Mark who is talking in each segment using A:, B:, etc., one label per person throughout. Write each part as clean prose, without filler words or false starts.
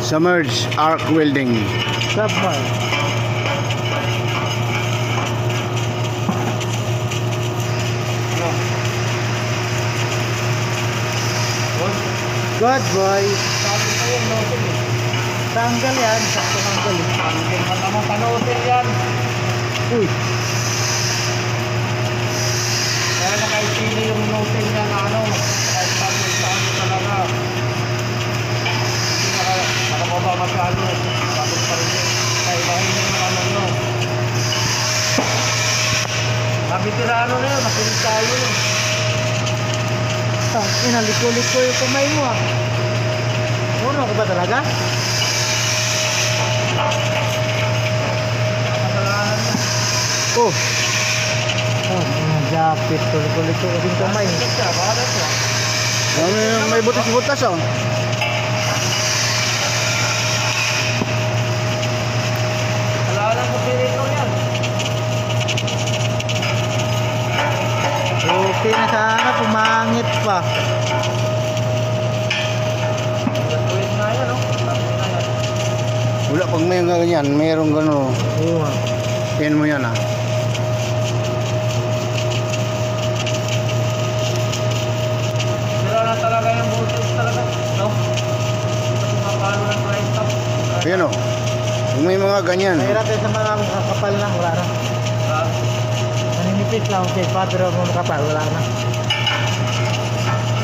A: Submerged arc welding.
B: Submerged. Good boy.
C: Sabi ko yung notin eh.
B: Tanggal yan. Sakto tanggal eh.
C: Tanggal pa naman sa notin yan.
B: Uy.
C: Kaya nakaipili yung notin niya na ano. Kahit pagod sa ano talaga. Hindi nakababa masyado. Pagod pa rin yun. Kaya ibahin yung ano nyo. Nabitirano na yun. Nakilig tayo yun.
B: Inaliko-liko yung kamay mo ah. Ano ka ba talaga?
C: Kasalanan niya.
B: Oh. Japit. Liko-liko yung kamay.
C: Bakit siya? Bakit siya?
A: May butas-butas oh.
C: Kasalanan ko pinito yan.
B: Okay na sana. Pumangit pa.
C: Gatuin nga yan, no? Gatuin nga yan.
A: Wala pag may ganyan, mayroong gano'n.
B: Oo nga.
A: Yan mo yan ah.
C: Sira na talaga yung voltage talaga, no? Pumapalo ng price top.
A: Ayan oh. Kung may mga ganyan.
B: Mahirap din sa mga kakapal na. Wala na. Naninipis lang. Okay. Pero kung makapal, wala na.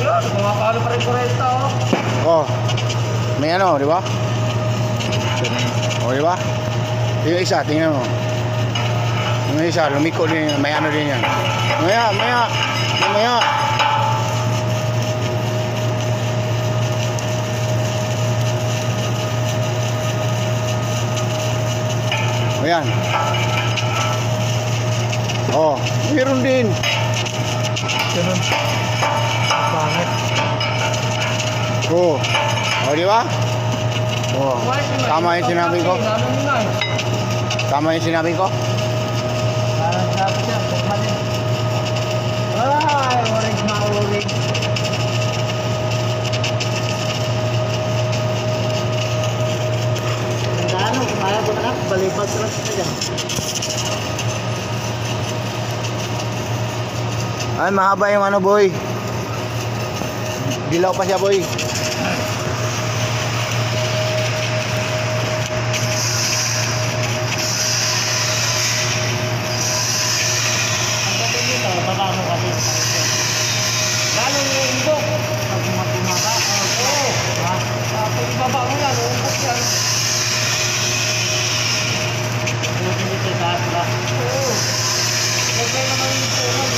C: Yun, pumapalo pa rin 40, oh.
A: Oh. May ano, di ba? Oh, di ba? Yung isa, tingnan mo. Yung isa, lumiko din, may ano din yan. Maya. O yan. Oh, meron din.
B: Ganun. Pangit.
A: Oh. Oh, di ba? Oh. Tama yung sinabi ko. Tama yung sinabi ko.
B: Parang sabi siya. Pagpalit. Ay, orig na orig. Ano, kaya ko na balibag lang siya dyan.
A: Ay, mahaba yung ano, boy. Dilaw pa siya, boy.
B: Babano kasi.
C: Lalo yung umbok.
B: Pag mapumaba.
C: Oo. Pag ibaba mo yan, umbok yan.
B: Hindi ko sa atla.
C: Oo. Lagay naman yung tuman.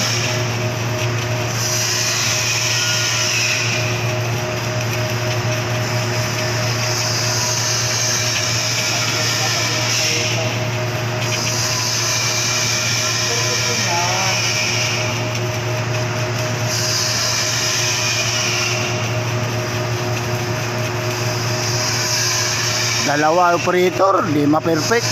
A: Dalawa operator, di ma-perfect.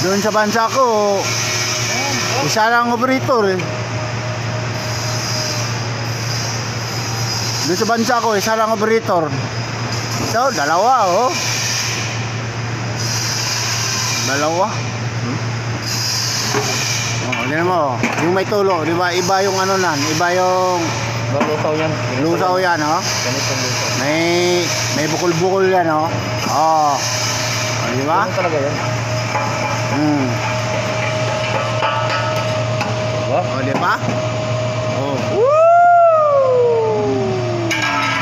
A: Doon sa bansa ko, isa lang operator eh. Doon sa bansa ko, isa lang operator. Ito, dalawa oh. Dalawa. Oh, tingnan mo, yung may tulo, di ba? Iba yung ano nan, iba yung
C: Lusaw yan.
A: lusaw yan, oh.
C: Ganito lusaw.
A: May bukol-bukol yan, oh. Oh. Di ba?
C: Ganun talaga yan. Diba?
A: Oh, di ba? Oh.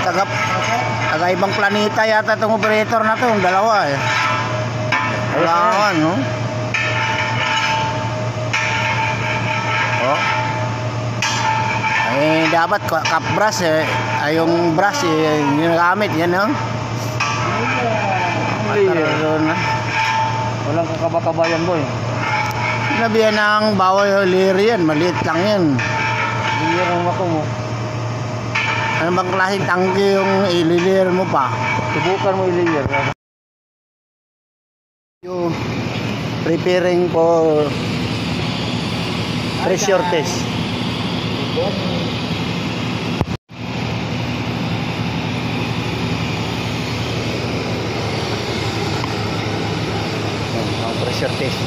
A: Taga ibang planeta yata itong operator na to, yung dalawa eh. Wala ka, no? Oh. Ay, dapat cup brush eh. Ay, yung brush eh, yung ginagamit, yan, no?
C: Walang kakaba-kabayan, boy.
A: Nabiyan ng bawal liri yan, maliit lang yan.
C: Hindi yung ako mo.
A: Ano bang klaseng tangke yung ililir mo pa?
C: Subukan mo i-layer.
A: You preparing for Pressure test. Pang pressure test.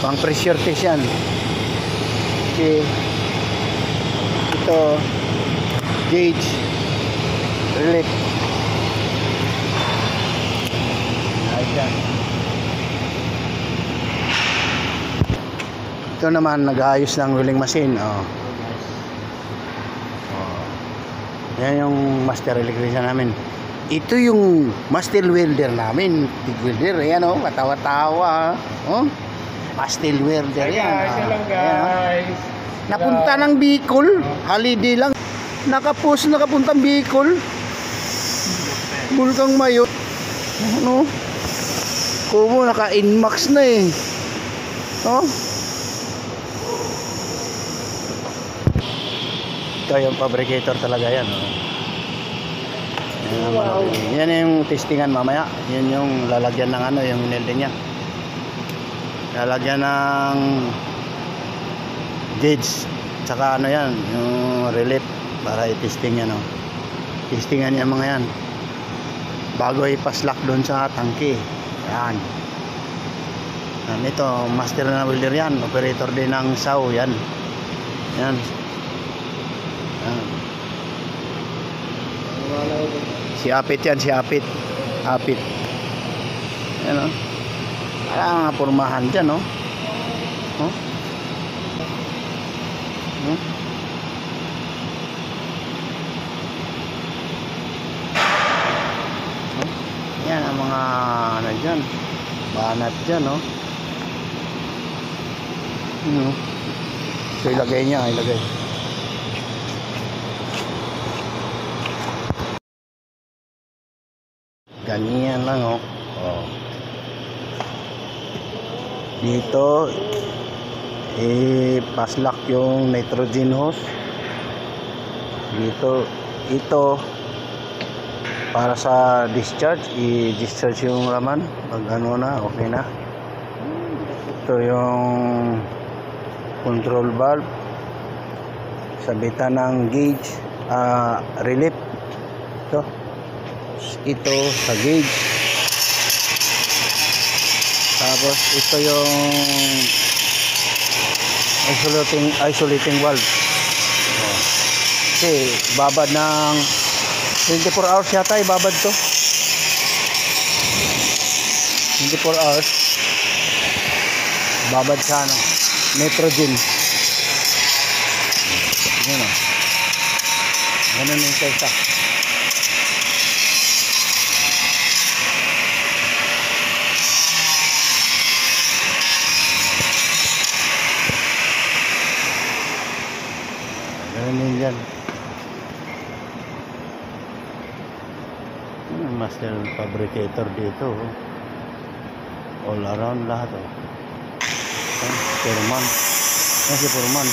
A: Pang pressure test yan. Okay. Ito gauge relief. Ayan. Ito naman nag-aayos ng rolling machine. Oh. Yan yung master electrician namin. Ito yung master welder namin. Big welder. Ayan o. Katawa-tawa. Oh. Master welder yan.
C: Ayan lang guys.
A: Napunta ng Bicol. Holiday lang. Nakapuntang Bicol. Bulkang Mayo. Ano? Kumo naka-inmax na eh. Oh. Ito yung fabricator talaga yan. Oh. Yan yung testingan mamaya. Yan yung lalagyan ng ano, yung nilde niya. Lalagyan ng gauge. Tsaka ano yan, yung relief para i-testing yan. Oh. Testingan yan mga yan. Bago ipaslak doon sa tangke. Yan. Yan. Ito, master na welder yan. Operator din ng SAW. Yan. Yan. Yan. Si Apit yan, si Apit. Apit. Yan o. Wala nga pormahan dyan o. Oh. Hmm? Yan ang mga ano dyan. Banat dyan o. So ilagay niya, ilagay. Ganyan lang oh. Oh. Dito paslak yung nitrogen hose. Dito ito para sa discharge, i-discharge yung laman pag ano na, okay na. Ito yung control valve, sabitan ng gauge, relief. Ito sa gauge. Tapos ito yung isolating valve. Kasi babad ng 24 hours yata ibabad to. 24 hours babad sa ano, nitrogen. Yan o. Ganun yung isa. Ganun yan. Master fabricator dito. All around lahat. Purman. Si Purman.